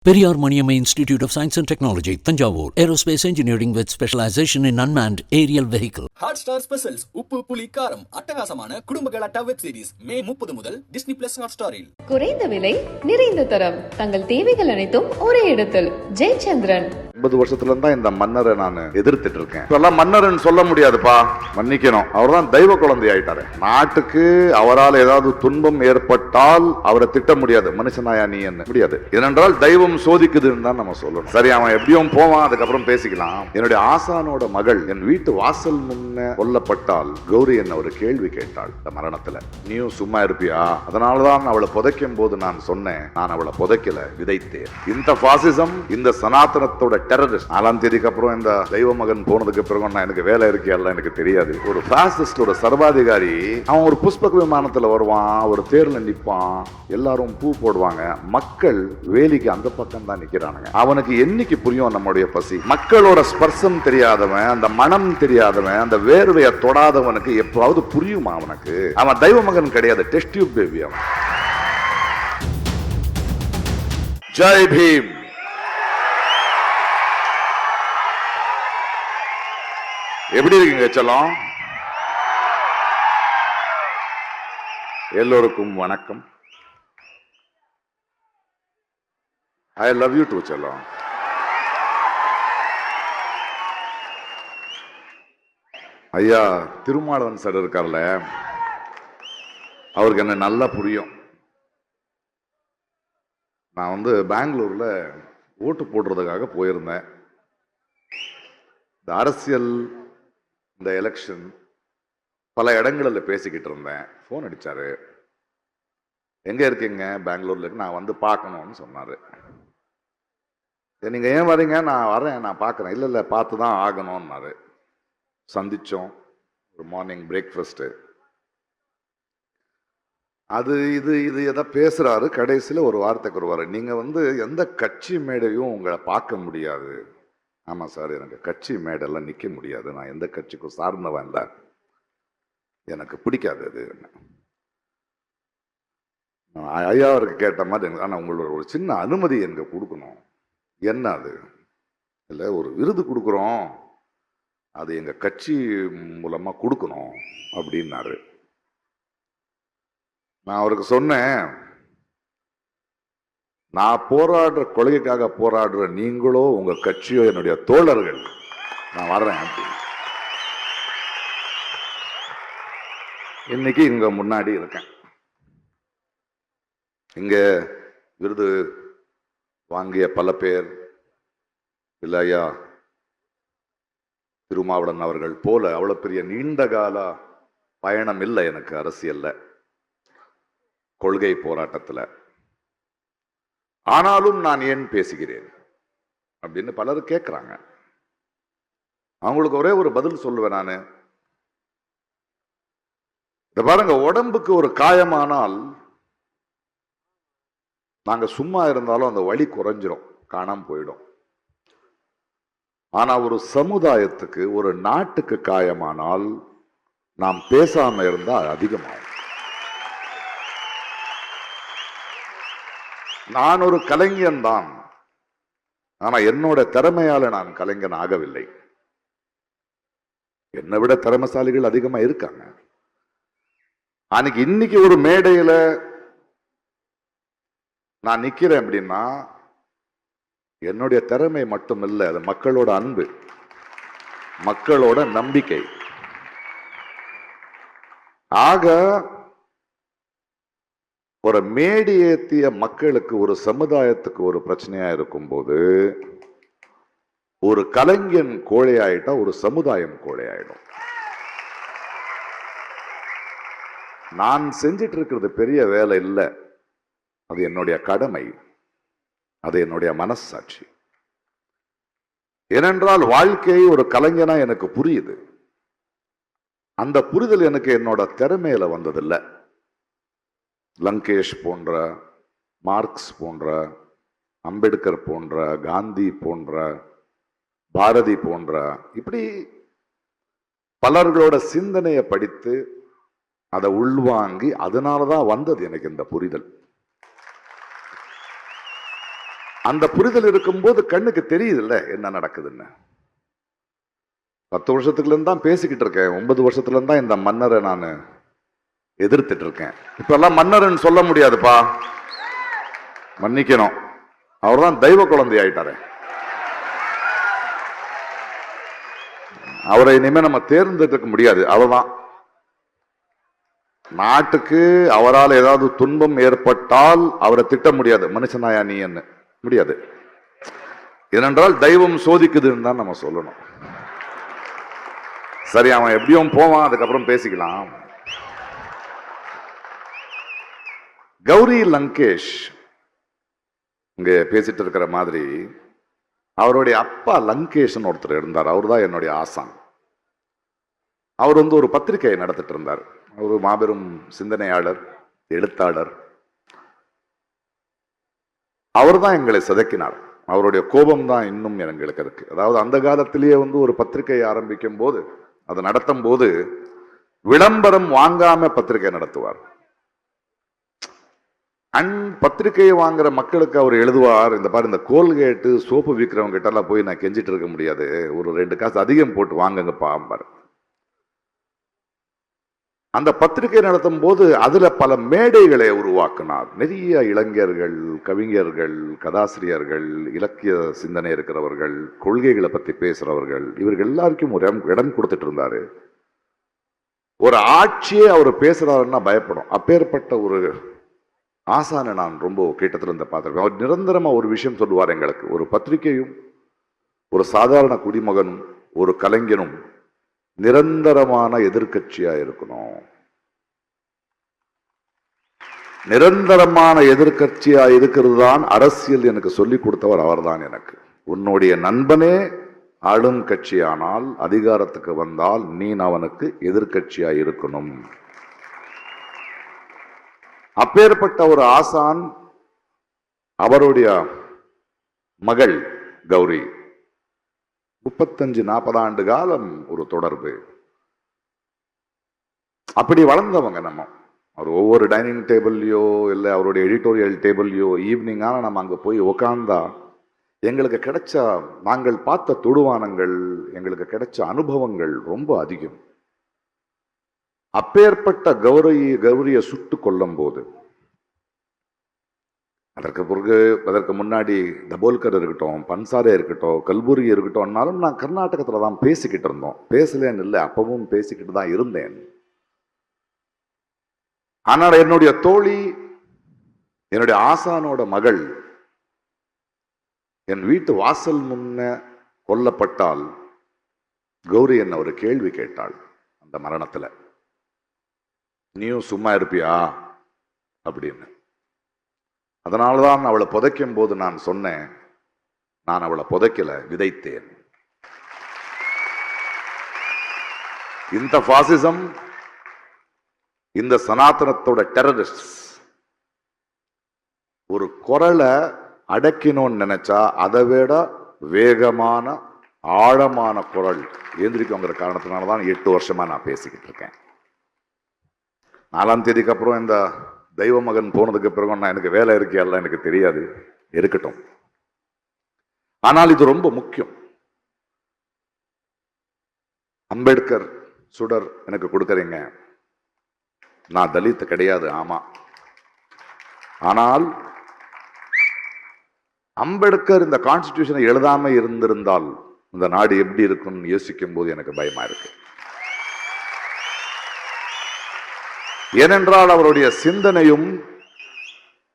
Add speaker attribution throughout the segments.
Speaker 1: Periyar Maniamma Institute of Science and Technology, Tanjavur. Aerospace Engineering with specialization in unmanned aerial vehicle.
Speaker 2: Hotstar Specials உப்பு புளி காரம் அட்டகாசமான குடும்ப கலாட்டா வெப் சீரிஸ் மே 30 முதல் டிஸ்னி பிளஸ் ஹாட்ஸ்டாரில்.
Speaker 3: குறைந்த விலை நிறைந்த தரம் தங்கள் தேவைகள் அனைத்தும் ஒரே இடத்தில். ஜெயச்சந்திரன்
Speaker 4: 50 வருஷத்துல இருந்தா இந்த மன்னரை நான் எதிர்த்துட்டு இருக்கேன். இப்பெல்லாம் மன்னர்னு சொல்ல முடியாதுப்பா, மன்னிக்கணும். அவர் தான் தெய்வ குழந்தை ஆயிட்டாரு. நாட்டுக்கு அவரால் ஏதாவது துன்பம் ஏற்பட்டால் அவரை திட்ட முடியாது. மனுஷனாயா நீ என்ன முடியாது. ஏனென்றால் தெய்வம் சோதிக்குதுன்னு தான் நம்ம சொல்லணும். சரி, அவன் எப்படியும் போவான், அதுக்கப்புறம் பேசிக்கலாம். என்னுடைய ஆசானோட மகள் என் வீட்டு வாசல் முன்ன கொல்லப்பட்டால் கௌரி என்ன ஒரு கேள்வி கேட்டாள். இந்த மரணத்துல நீயும் சும்மா இருப்பியா? அதனாலதான் அவளை புதைக்கும் போது நான் சொன்னேன், நான் அவளை புதைக்கல, விதைத்தேன். இந்த பாசிசம், இந்த சனாதனத்தோட டெரரிஸ்ட் 4ஆம் தேதிக்கு அப்புறம் இந்த தெய்வ மகன் போனதுக்கு பிறகு நான் எனக்கு வேலை இருக்கேன் எனக்கு தெரியாது. ஒரு பாசிஸ்ட், ஒரு சர்வாதிகாரி, அவன் ஒரு புஷ்பக விமானத்துல வருவான், ஒரு தேர்ல நிற்பான், எல்லாரும் பூ போடுவாங்க, மக்கள் வேலிக்கு அந்த பக்கம் தான் நிக்கிறானுங்க. அவனுக்கு என்னைக்கு புரியும் நம்முடைய பசி? மக்களோட ஸ்பர்சம் தெரியாதவன், அந்த மனம் தெரியாதவன், அந்த வேர்வையை தொடாதவனுக்கு எப்போது புரியுமா அவனுக்கு? அவன் தெய்வ மகன் கிடையாது, டெஸ்ட் டியூப் பேபி அவன். ஜெய் பீம். எப்படி இருக்கீங்க செல்லம்? எல்லோருக்கும் வணக்கம். ஐ லவ் யூ டூ செல்லம். ஐயா திருமாவளவன் சார் இருக்கார்ல, அவருக்கு என்ன நல்லா புரியும். நான் பெங்களூர்ல ஓட்டு போடுறதுக்காக போயிருந்தேன். இந்த அரசியல், இந்த எலெக்ஷன் பல இடங்களில் பேசிக்கிட்டு இருந்தேன். ஃபோன் அடிச்சாரு. எங்க இருக்கீங்க? பெங்களூர்ல இருக்கு, நான் பார்க்கணும்னு சொன்னாரு. நீங்க ஏன் வரீங்க? நான் வரேன், நான் பார்க்குறேன். இல்லை இல்லை, பார்த்து தான் ஆகணும்னாரு. சந்திச்சோம். ஒரு மார்னிங் பிரேக்ஃபாஸ்ட்டு, அது இது இது எதை பேசுறாரு. கடைசியில் ஒரு வார்த்தைக்கு வருவார், நீங்க எந்த கட்சி மேடையும் உங்களை பார்க்க முடியாது. ஆமாம் சார், எனக்கு கட்சி மேடெல்லாம் நிற்க முடியாது, நான் எந்த கட்சிக்கும் சார்ந்தவன் இல்லை, எனக்கு பிடிக்காது அது. ஐயா அவருக்கு கேட்ட மாதிரி, ஆனால் உங்களோட ஒரு சின்ன அனுமதி எனக்கு கொடுக்கணும். என்ன அது? இல்லை, ஒரு விருது கொடுக்குறோம், அது எங்கள் கட்சி மூலமாக கொடுக்கணும் அப்படின்னாரு. நான் அவருக்கு சொன்னேன், நான் போராடுற கொள்கைக்காக போராடுற நீங்களோ உங்க கட்சியோ என்னுடைய தோழர்கள், நான் வர்றேன். இன்னைக்கு இங்க முன்னாடி இருக்கேன். இங்க விருது வாங்கிய பல பேர், இல்லையா திருமாவளவன் அவர்கள் போல அவ்வளவு பெரிய நீண்ட கால பயணம் இல்லை எனக்கு அரசியல்ல, கொள்கை போராட்டத்தில். ஆனாலும் நான் ஏன் பேசுகிறேன் அப்படின்னு பலர் கேட்கிறாங்க. அவங்களுக்கு ஒரே ஒரு பதில் சொல்லுவேன் நான். இத பாருங்க, உடம்புக்கு ஒரு காயமானால் நாங்க சும்மா இருந்தாலும் அந்த வலி குறைஞ்சிரும், காணாம போயிடும். ஆனா ஒரு சமுதாயத்துக்கு, ஒரு நாட்டுக்கு காயமானால் நாம் பேசாம இருந்தா அதிகமாகும். நான் ஒரு கலைஞன் தான், ஆனா என்னோட திறமையால நான் கலைஞன் ஆகவில்லை. என்னை விட திறமைசாலிகள் அதிகமா இருக்காங்க. அன்னைக்கு இன்னைக்கு ஒரு மேடையில நான் நிக்கிறேன் அப்படின்னா என்னுடைய திறமை மட்டும் இல்லை, அது மக்களோட அன்பு, மக்களோட நம்பிக்கை. ஆக ஒரு மேடி ஏத்திய மக்களுக்கு, ஒரு சமுதாயத்துக்கு ஒரு பிரச்சனையா இருக்கும்போது, ஒரு கலைஞன் கோழையாயிட்டா ஒரு சமுதாயம் கோழையாயிடும். நான் செஞ்சிட்டு இருக்கிறது பெரிய வேலை இல்லை, அது என்னுடைய கடமை, அது என்னுடைய மனசாட்சி. ஏனென்றால் வாழ்க்கை ஒரு கலைஞனா எனக்கு புரியுது. அந்த புரிதல் எனக்கு என்னோட திறமையில வந்ததில்லை. லங்கேஷ் போன்ற, மார்க்ஸ் போன்ற, அம்பேத்கர் போன்ற, காந்தி போன்ற, பாரதி போன்ற, இப்படி பலர்களோட சிந்தனையை படித்து அதை உள்வாங்கி அதனாலதான் வந்தது எனக்கு இந்த புரிதல். அந்த புரிதல் இருக்கும்போது கண்ணுக்கு தெரியுது இல்ல என்ன நடக்குதுன்னு. 10 வருஷத்துக்குல இருந்து தான் பேசிக்கிட்டு இருக்கேன். 9 வருஷத்துல இருந்து தான் இந்த மன்னரை நான் எதிர்த்துட்டு இருக்கேன். இப்ப எல்லாம் மன்னர்ன்னு சொல்ல முடியாதுப்பா, மன்னிக்கணும். அவர்தான் தெய்வ குழந்தை ஆயிட்டாரு. அவரை இனிமே நம்ம தேர்ந்தெடுக்க முடியாது. அவர்தான் நாட்டுக்கு அவரால் ஏதாவது துன்பம் ஏற்பட்டால் அவரை திட்ட முடியாது. மனுஷனாயா நீ என்ன முடியாது. ஏனென்றால் தெய்வம் சோதிக்குதுன்னு தான் நம்ம சொல்லணும். சரி, அவன் எப்படியும் போவான், அதுக்கப்புறம் பேசிக்கலாம். கௌரி லங்கேஷ் இங்க பேசிட்டு இருக்கிற மாதிரி அவருடைய அப்பா லங்கேஷ்னு ஒருத்தர் இருந்தார். அவர் தான் என்னுடைய ஆசான். அவர் ஒரு பத்திரிகையை நடத்திட்டு இருந்தார். ஒரு மாபெரும் சிந்தனையாளர், எழுத்தாளர். அவர் தான் எங்களை சிதைக்கினார். அவருடைய கோபம் தான் இன்னும் எங்களுக்கு இருக்கு. அதாவது அந்த காலத்திலேயே ஒரு பத்திரிகையை ஆரம்பிக்கும் போது, அதை நடத்தும் போது விளம்பரம் வாங்காம பத்திரிகை நடத்துவார். பத்திரிகையை வாங்குற மக்களுக்கு அவர் எழுதுவார், இந்த பாரு, இந்த கோல்கேட்டு சோப்பு விற்கிறவங்க கிட்ட எல்லாம் போய் நான் கெஞ்சிட்டு இருக்க முடியாது, ஒரு 2 காசு அதிகம் போட்டு வாங்குங்கப்பா பாரு. அந்த பத்திரிகை நடத்தும் போது அதுல பல மேடைகளை உருவாக்கினார். நிறைய இளைஞர்கள், கவிஞர்கள், கதாசிரியர்கள், இலக்கிய சிந்தனை இருக்கிறவர்கள், கொள்கைகளை பத்தி பேசுறவர்கள், இவர்கள் எல்லாருக்கும் ஒரு இடம் கொடுத்துட்டு இருந்தாரு. ஒரு ஆட்சியே அவர் பேசுறாருன்னா பயப்படும். அப்பேற்பட்ட ஒரு ஆசானை நான் ரொம்ப கிட்டத்துல இருந்து பார்த்திருக்கேன். அவர் நிரந்தரமா ஒரு விஷயம் சொல்லுவார் எங்களுக்கு. ஒரு பத்திரிகையும் ஒரு சாதாரண குடிமகனும் ஒரு கலைஞனும் நிரந்தரமான எதிர்கட்சியா இருக்கணும். நிரந்தரமான எதிர்கட்சியா இருக்கிறது தான் அரசியல் எனக்கு சொல்லிக் கொடுத்தவர் அவர்தான் எனக்கு. உன்னுடைய நண்பனே ஆளும் கட்சியானால், அதிகாரத்துக்கு வந்தால் நீ அவனுக்கு எதிர்கட்சியா இருக்கணும். அப்பேற்பட்ட ஒரு ஆசான். அவருடைய மகள் கௌரி 35-40 ஆண்டு காலம் ஒரு தொடர்பு. அப்படி வளர்ந்தவங்க நம்ம. அவர் ஒவ்வொரு டைனிங் டேபிள்லையோ இல்லை அவருடைய எடிட்டோரியல் டேபிள்லையோ ஈவினிங் ஆனால் நம்ம அங்கே போய் உக்காந்தா எங்களுக்கு கிடைச்ச, நாங்கள் பார்த்த தொடுவானங்கள், எங்களுக்கு கிடைச்ச அனுபவங்கள் ரொம்ப அதிகம். அப்பேற்பட்ட கௌரியை சுட்டு கொல்லும் போது, அதற்கு முன்னாடி தபோல்கர் இருக்கட்டும், பன்சாரே இருக்கட்டும், கல்புர்கி இருக்கட்டும்னாலும் நான் கர்நாடகத்தில் தான் பேசிக்கிட்டு இருந்தோம். பேசலேன்னு இல்லை, அப்பவும் பேசிக்கிட்டு தான் இருந்தேன். ஆனால் என்னுடைய தோழி, என்னுடைய ஆசானோட மகள் என் வீட்டு வாசல் முன்ன கொல்லப்பட்டால் கௌரி என்ன ஒரு கேள்வி கேட்டாள். அந்த மரணத்துல நீயும் சும்மா இருப்பியா அப்படின்னு. அதனால்தான் அவளை புதைக்கும் போது நான் சொன்னேன், நான் அவளை புதைக்கல, விதைத்தேன். இந்த பாசிசம், இந்த சனாதனத்தோட டெரரிஸ்ட் ஒரு குரலை அடக்கினோன்னு நினைச்சா அதை விட வேகமான ஆழமான குரல் எழுந்திரிக்குங்கிற காரணத்தினாலதான் 8 வருஷமா நான் பேசிக்கிட்டு இருக்கேன். 4ஆம் தேதிக்கு அப்புறம் இந்த தெய்வ மகன் போனதுக்கு பிறகு நான் எனக்கு வேலை இருக்கியெல்லாம் எனக்கு தெரியாது, இருக்கட்டும். ஆனால் இது ரொம்ப முக்கியம். அம்பேத்கர் சுடர் எனக்கு கொடுக்கறீங்க. நான் தலித் கிடையாது, ஆமா. ஆனால் அம்பேத்கர் இந்த கான்ஸ்டிடியூஷனை எழுதாம இருந்திருந்தால் இந்த நாடு எப்படி இருக்கும்னு யோசிக்கும் போது எனக்கு பயமா இருக்கு. ஏனென்றால் அவருடைய சிந்தனையும்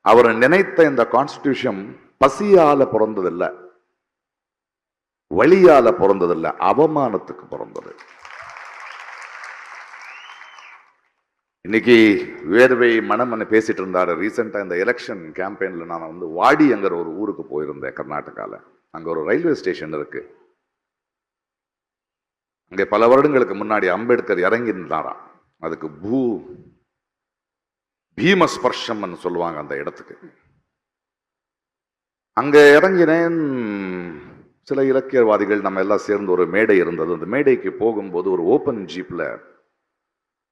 Speaker 4: அவர் நினைத்த இந்த கான்ஸ்டிடியூஷன் பசியால பிறந்ததில்லை, வழியால பிறந்ததில்லை, அவமானத்துக்கு பிறந்தது. இன்னைக்கு வேர்வை மனம்னு பேசிட்டு இருந்தாரு. ரீசெண்டா இந்த எலெக்ஷன் கேம்பெயின்ல நான் வாடிங்கிற ஒரு ஊருக்கு போயிருந்தேன் கர்நாடகால. அங்க ஒரு ரயில்வே ஸ்டேஷன் இருக்கு. அங்கே பல வருடங்களுக்கு முன்னாடி அம்பேத்கர் இறங்கி இருந்தாராம். அதுக்கு பீமஸ்பர்ஷம்னு சொல்லுவாங்க அந்த இடத்துக்கு. அங்க இறங்கினேன். சில இலக்கியவாதிகள் நம்ம எல்லாம் சேர்ந்து ஒரு மேடை இருந்தது. அந்த மேடைக்கு போகும்போது ஒரு ஓப்பன் ஜீப்ல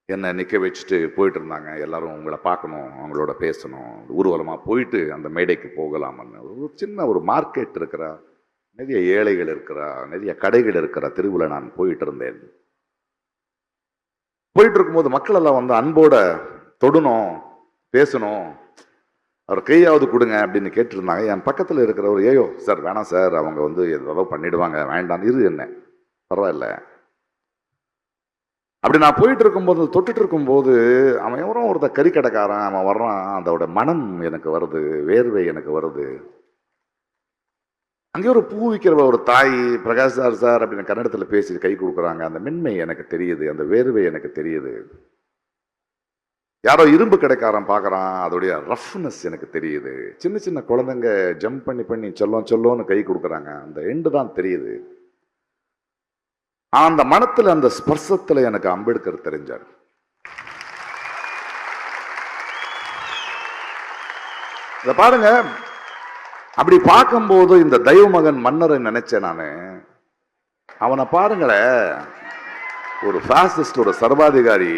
Speaker 4: என்னை நிற்க வச்சுட்டு போயிட்டு இருந்தாங்க. எல்லாரும் உங்களை பார்க்கணும், அவங்களோட பேசணும், ஊர்வலமாக போயிட்டு அந்த மேடைக்கு போகலாம்னு. ஒரு சின்ன ஒரு மார்க்கெட் இருக்கிற, நிறைய ஏழைகள் இருக்கிற, நிறைய கடைகள் இருக்கிற தெருவில் நான் போயிட்டு இருந்தேன். போயிட்டு இருக்கும்போது மக்கள் எல்லாம் வந்து அன்போட தொடணும், பேசணும், அவர் கையாவது கொடுங்க அப்படின்னு கேட்டுருந்தாங்க. என் பக்கத்தில் இருக்கிறவர், ஏயோ சார் வேணாம் சார், அவங்க வந்து ஏதோ பண்ணிடுவாங்க, வேண்டாம், இரு என்ன பரவாயில்ல அப்படி நான் போயிட்டு இருக்கும்போது, தொட்டுட்டு இருக்கும்போது அவன் எவரும் ஒருத்த கறி கடைக்காரன் அவன் வர்றான். அதோட மனம் எனக்கு வருது, வேர்வை எனக்கு வருது. அங்கே ஒரு பூ விற்கிற ஒரு தாய், பிரகாஷ் சார் சார் அப்படின்னு கன்னடத்தில் பேசி கை கொடுக்குறாங்க. அந்த மென்மை எனக்கு தெரியுது, அந்த வேர்வை எனக்கு தெரியுது. யாரோ இரும்பு கடைக்காரன் பார்க்குறான், அதோடைய ரஃப்னஸ் எனக்கு தெரியுது. சின்ன சின்ன குழந்தைங்க ஜம்ப் பண்ணி பண்ணி சொல்லோன்னு கை கொடுக்குறாங்க, அந்த எண்டு தான் தெரியுது. அந்த மனத்துல, அந்த ஸ்பர்சத்துல எனக்கு அம்பேத்கர் தெரிஞ்சார். இத பாருங்க, அப்படி பார்க்கும்போது இந்த தெய்வ மகன் மன்னரை நினைச்சேன் நானு. அவனை பாருங்களேன், ஒரு பாசிஸ்ட், ஒரு சர்வாதிகாரி.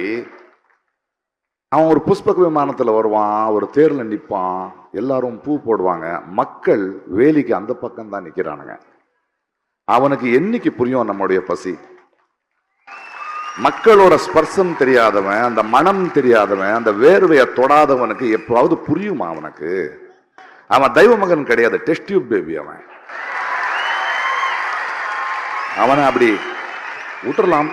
Speaker 4: அவன் ஒரு புஷ்பக விமானத்துல வருவான், ஒரு தேர்ல நிற்பான், எல்லாரும் பூ போடுவாங்க, மக்கள் வேலிக்கு அந்த பக்கம் தான் நிக்கிறானுங்க. அவனுக்கு என்னைக்கு புரியும் நம்முடைய பசி? மக்களோட ஸ்பர்சம் தெரியாதவன், அந்த மனம் தெரியாதவன், அந்த வேர்வையை தொடாதவனுக்கு எப்போவாவது புரியுமா அவனுக்கு? அவன் தெய்வ மகன் கிடையாது, டெஸ்ட் டியூப் பேபி. அவனை அப்படி விட்டுறலாம்.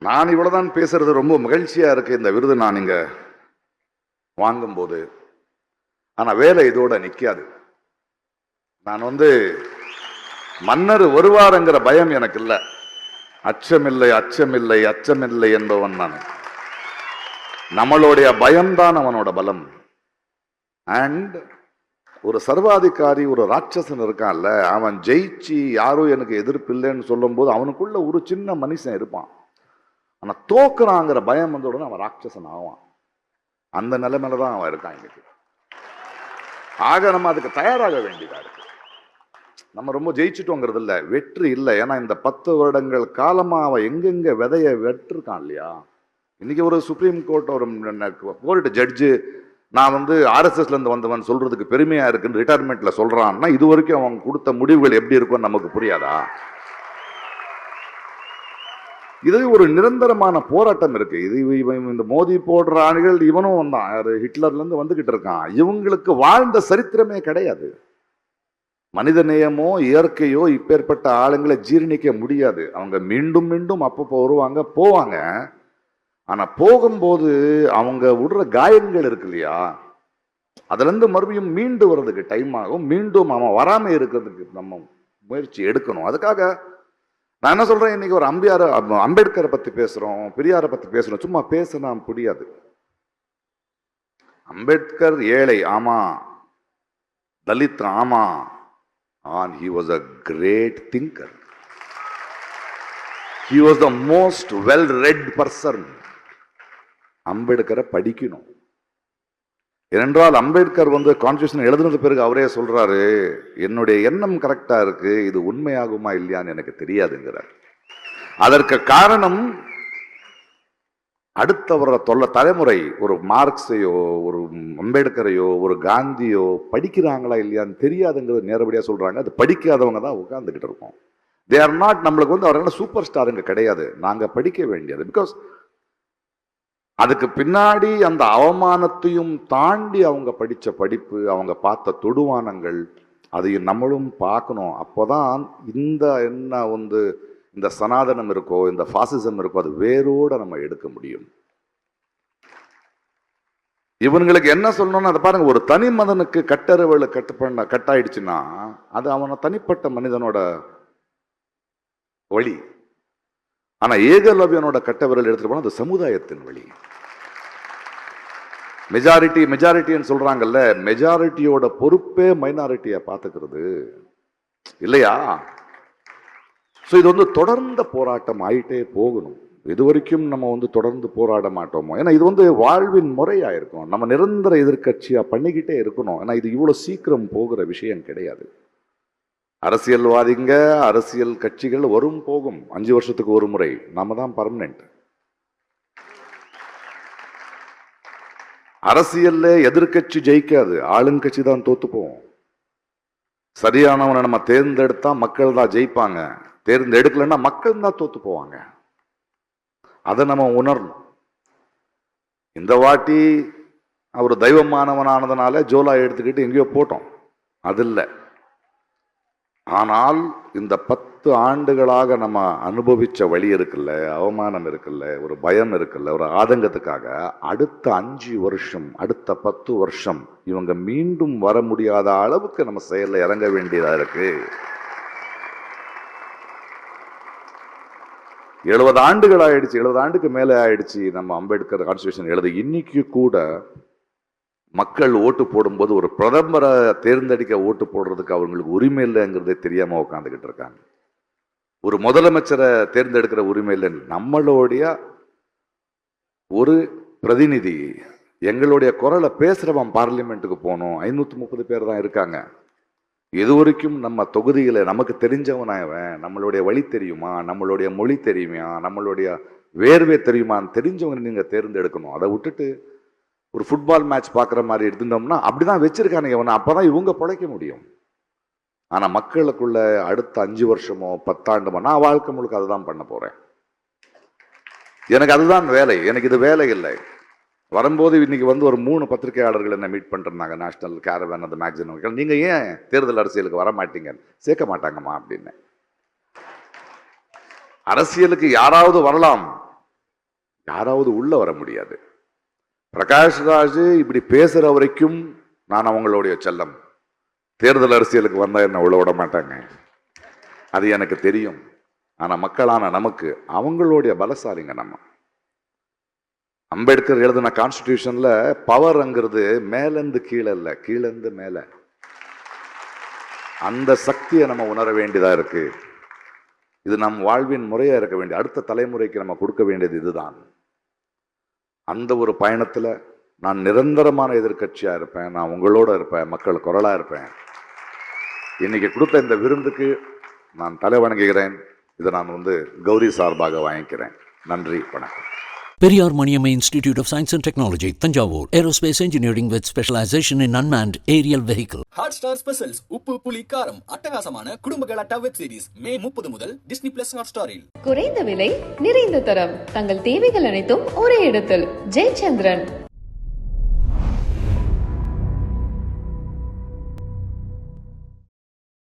Speaker 4: நான் இவ்வளவுதான் பேசுறது ரொம்ப மகிழ்ச்சியா இருக்கு இந்த விருது நான் இங்க வாங்கும்போது. ஆனா வேலை இதோட நிக்காது. நான் வந்து மன்னர் வருவாருங்கிற பயம் எனக்கு இல்லை. அச்சமில்லை, அச்சமில்லை, அச்சமில்லை என்பவன் நான். நம்மளுடைய பயம்தான் அவனோட பலம். அண்ட் ஒரு சர்வாதிகாரி, ஒரு ராட்சசன் இருக்கான்ல, அவன் ஜெயிச்சு யாரும் எனக்கு எதிர்ப்பு இல்லைன்னு சொல்லும் போது அவனுக்குள்ள ஒரு சின்ன மனுஷன் இருப்பான். ஆனா தோக்குறாங்கிற பயம் வந்த உடனே அவன் ராட்சசன் ஆவான். அந்த நிலைமையில தான் அவன் இருக்கான் இன்னைக்கு. ஆக நம்ம அதுக்கு தயாராக வேண்டியதா இருக்கு. நம்ம ரொம்ப ஜெயிச்சுட்டோங்கிறது இல்லை, வெற்றி இல்லை. ஏன்னா இந்த 10 வருடங்கள் காலமா அவன் எங்கெங்க விதைய வெற்றிருக்கான் இல்லையா? இன்னைக்கு ஒரு சுப்ரீம் கோர்ட், ஒரு கோர்ட் ஜட்ஜு நான் வந்து ஆர்எஸ்எஸ்ல இருந்து வந்தவன் சொல்றதுக்கு பெருமையா இருக்குன்னு ரிட்டையர்மெண்ட்ல சொல்றான்னா, இது வரைக்கும் அவன் கொடுத்த முடிவுகள் எப்படி இருக்கும்னு நமக்கு புரியாதா? இது ஒரு நிரந்தரமான போராட்டம் இருக்கு. இது இந்த மோதி போடுற ஆண்கள், இவனும் வந்தான், ஹிட்லர்ல இருந்து வந்துகிட்டு இருக்கான். இவங்களுக்கு வாழ்ந்த சரித்திரமே கிடையாது. மனித நேயமோ இயற்கையோ இப்பேற்பட்ட ஆளுங்களை ஜீரணிக்க முடியாது. அவங்க மீண்டும் மீண்டும் அப்பப்போ வருவாங்க, போவாங்க. ஆனா போகும்போது அவங்க விடுற காயங்கள் இருக்கு இல்லையா, அதுல இருந்து மறுபடியும் மீண்டு வர்றதுக்கு டைம் ஆகும். மீண்டும் அவன் வராம இருக்கிறதுக்கு நம்ம முயற்சி எடுக்கணும். அதுக்காக நான் என்ன சொல்றேன், இன்னைக்கு ஒரு அம்பேத்கரை பத்தி பேசுறோம், பெரியாரை பத்தி பேசுறோம். சும்மா பேசினா முடியாது. அம்பேத்கர் ஏழை, ஆமா. தலித், ஆமா. And he was a great thinker. He was the most well-read person. அம்பேத்கரை படிக்கணும். ஏனென்றால் அம்பேத்கர் வந்து கான்ஸ்டியூஷன் எழுதுனது பிறகு அவரே சொல்றாரு, என்னுடைய எண்ணம் கரெக்டா இருக்கு, இது உண்மையாகுமா இல்லையான்னு எனக்கு தெரியாதுங்கிறார். அதற்கு காரணம் அடுத்த வர தலைமுறை ஒரு மார்க்ஸையோ, ஒரு அம்பேத்கரையோ, ஒரு காந்தியோ படிக்கிறாங்களா இல்லையான்னு தெரியாதுங்கிறது நேரடியா சொல்றாங்க. அது படிக்காதவங்க தான் உட்கார்ந்துகிட்டு இருக்கோம். தே ஆர் நாட், நம்மளுக்கு வந்து அவர்கள் சூப்பர் ஸ்டாருங்க கிடையாது, நாங்க படிக்க வேண்டியது. பிகாஸ் அதுக்கு பின்னாடி அந்த அவமானத்தையும் தாண்டி அவங்க படிச்ச படிப்பு, அவங்க பார்த்த தொடுவானங்கள், அதையும் நம்மளும் பார்க்கணும். அப்போதான் என்ன வந்து இந்த சனாதனம் இருக்கோ, இந்த பாசிசம் இருக்கோ, அது வேரோட நம்ம எடுக்க முடியும். இவங்களுக்கு என்ன சொல்லணும்னு அதை பாருங்க. ஒரு தனி மனிதனுக்கு கட்டறிவுல கட்டாயிடுச்சுன்னா அது அவன தனிப்பட்ட மனிதனோட வழி. ஆனா ஏகலவ்யனோட கட்டவிரல் எடுத்துட்டு போனா அது சமுதாயத்தின் வழி. மெஜாரிட்டின்னு சொல்றாங்கல்ல, மெஜாரிட்டியோட பொறுப்பே மைனாரிட்டியை பார்த்துக்கிறது இல்லையா? ஸோ இது வந்து தொடர்ந்த போராட்டம் ஆயிட்டே போகணும். இது வரைக்கும் நம்ம வந்து தொடர்ந்து போராட மாட்டோமோ? ஏன்னா இது வந்து வாழ்வின் முறையா இருக்கும். நம்ம நிரந்தர எதிர்கட்சியா பண்ணிக்கிட்டே இருக்கணும். ஏன்னா இது இவ்வளவு சீக்கிரம் போகிற விஷயம் கிடையாது. அரசியல்வாதிங்க, அரசியல் கட்சிகள் வரும் போகும், 5 வருஷத்துக்கு ஒரு முறை. நாம தான் பர்மனெண்ட். அரசியல்ல எதிர்கட்சி ஜெயிக்காது, ஆளுங்கட்சி தான் தோத்து போவோம். சரியானவனை நம்ம தேர்ந்தெடுத்தா மக்கள் தான் ஜெயிப்பாங்க, தேர்ந்தெடுக்கலன்னா மக்கள் தான் தோத்து போவாங்க. அதை நம்ம உணரணும். இந்த வாட்டி அவர் தெய்வமானவனானதுனால ஜோலா எடுத்துக்கிட்டு எங்கேயோ போட்டோம், அது இல்லை. ஆனால் இந்த 10 ஆண்டுகளாக நம்ம அனுபவிச்ச வழி இருக்குல்ல, அவமானம் இருக்குல்ல, ஒரு பயம் இருக்குல்ல, ஒரு ஆதங்கத்துக்காக அடுத்த 5 வருஷம், அடுத்த 10 வருஷம் இவங்க மீண்டும் வர முடியாத அளவுக்கு நம்ம செயல்ல இறங்க வேண்டியதா இருக்கு. 70 ஆண்டுகள் ஆயிடுச்சு, 70 ஆண்டுக்கு மேல ஆயிடுச்சு நம்ம அம்பேத்கர் கான்ஸ்டிடியூஷன் எழுத. இன்னைக்கு கூட மக்கள் ஓட்டு போடும்போது ஒரு பிரதமரை தேர்ந்தெடுக்க ஓட்டு போடுறதுக்கு அவங்களுக்கு உரிமை இல்லைங்கிறதே தெரியாம உட்காந்துக்கிட்டு இருக்காங்க. ஒரு முதலமைச்சரை தேர்ந்தெடுக்கிற உரிமை இல்லை. நம்மளுடைய ஒரு பிரதிநிதி, எங்களுடைய குரலை பேசுறவன் பார்லிமெண்ட்டுக்கு போகணும். 530 பேர் தான் இருக்காங்க. இது வரைக்கும் நம்ம தொகுதிகளை நமக்கு தெரிஞ்சவனாயவன், நம்மளுடைய வழி தெரியுமா, நம்மளுடைய மொழி தெரியுமா, நம்மளுடைய வேர்வை தெரியுமான்னு தெரிஞ்சவங்க நீங்க தேர்ந்தெடுக்கணும். அதை விட்டுட்டு ஒரு ஃபுட்பால் மேட்ச் பார்க்குற மாதிரி எடுத்துட்டோம்னா அப்படிதான் வச்சிருக்கானுங்க இவனை. அப்பதான் இவங்க பிழைக்க முடியும். ஆனா மக்களுக்குள்ள அடுத்த 5 வருஷமோ 10 ஆண்டுமோ நான் வாழ்க்கை முழுக்க அதுதான் பண்ண போறேன். எனக்கு அதுதான் வேலை. எனக்கு இது வேலை இல்லை. வரும்போது இன்னைக்கு ஒரு 3 பத்திரிகையாளர்கள் என்ன மீட் பண்ணிருந்தாங்க. நேஷனல் கேரவன் அந்த மேக்சின், நீங்க ஏன் தேர்தல் அரசியலுக்கு வர மாட்டீங்க? சேர்க்க மாட்டாங்கம்மா அப்படின்னு. அரசியலுக்கு யாராவது வரலாம், யாராவது உள்ள வர முடியாது. பிரகாஷ் ராஜ் இப்படி பேசுற வரைக்கும் நான் அவங்களுடைய செல்லம். தேர்தல் அரசியலுக்கு வந்தா என்ன உள்ள விட மாட்டாங்க, அது எனக்கு தெரியும். ஆனா மக்களான நமக்கு அவங்களுடைய பலசாலிங்க. நம்ம அம்பேத்கர் எழுதின கான்ஸ்டிடியூஷன்ல பவர்ங்கிறது மேலிருந்து கீழே இல்ல, கீழிருந்து மேல. அந்த சக்தியை நம்ம உணர வேண்டியதா இருக்கு. இது நம் வாழ்வின் முறையா இருக்க வேண்டிய, அடுத்த தலைமுறைக்கு நம்ம கொடுக்க வேண்டியது இதுதான். அந்த ஒரு பயணத்துல நான் நிரந்தரமான எதிர்கட்சியா இருப்பேன். நான் உங்களோட இருப்பேன், மக்கள் குரலா இருப்பேன். இன்னைக்கு கொடுத்த இந்த விருந்துக்கு நான் தலை வணங்குகிறேன். இதை நான் கௌரி சார்பாக வாங்கிக்கிறேன். நன்றி, வணக்கம்.
Speaker 1: Periyar Maniamma Institute of Science and Technology, Tanjavur. Aerospace engineering with specialization in unmanned aerial vehicle.
Speaker 2: Hotstar specials உப்பு புளி காரம் அட்டகாசமான குடும்ப கலாட்டா வெப் சீரிஸ் மே 30 முதல் டிஸ்னி பிளஸ் ஹாட்ஸ்டாரில்.
Speaker 3: குறைந்த விலை, நிறைந்த தரம், தங்கள் தேவைகள் அனைத்தும் ஒரே இடத்தில். ஜெயச்சந்திரன்.